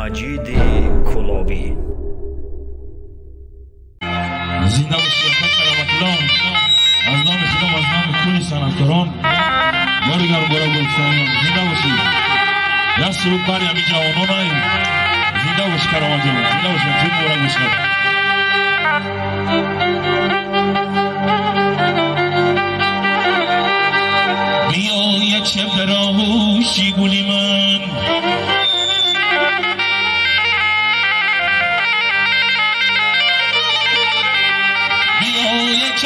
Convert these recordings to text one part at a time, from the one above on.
مجید کلابی. زنده باشی سلامت الله. از نام خدا و از نام کل صنعتکاران بارگار برای گلستانیان زنده باشی. دست رو بر همی جوانان زنده باشی کرامت جان. زنده باشی توی برای گوشت. بیا یک شب در آغوشی گلی من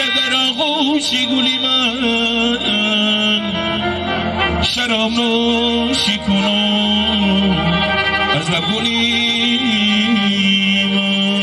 در آغوشی گلی من شراب نوشی کنم از لب گلی من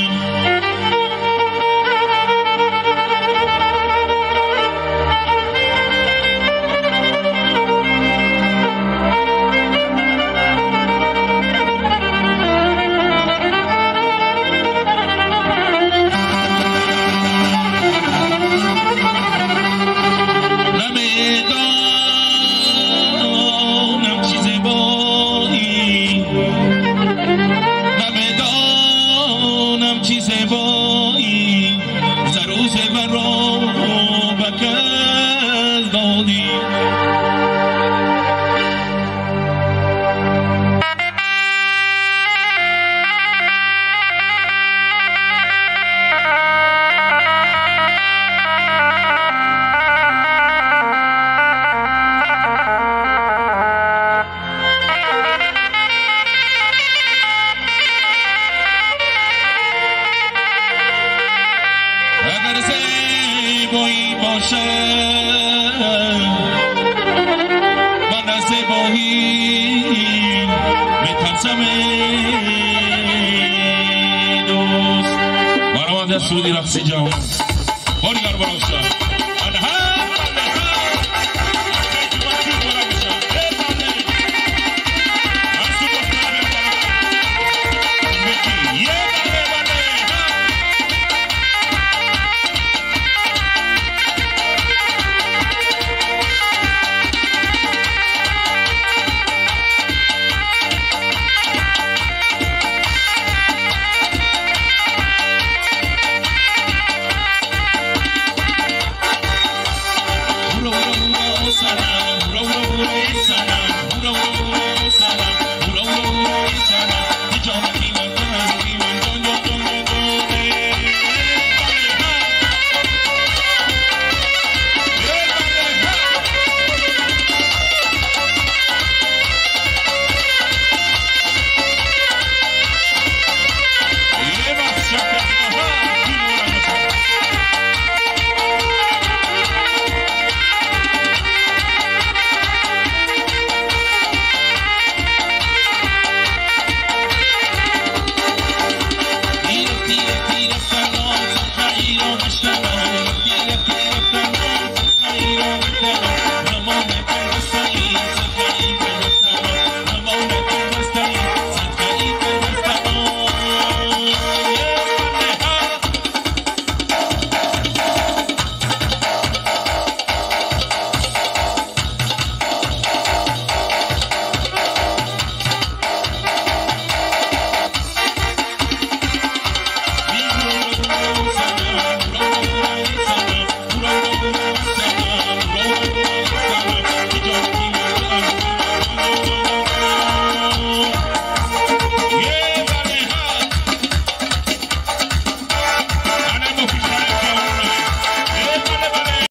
اگر زیبایی باشد من از زیبایی میترسم دوست برآمده سعودی رقصی جوان بارگار برای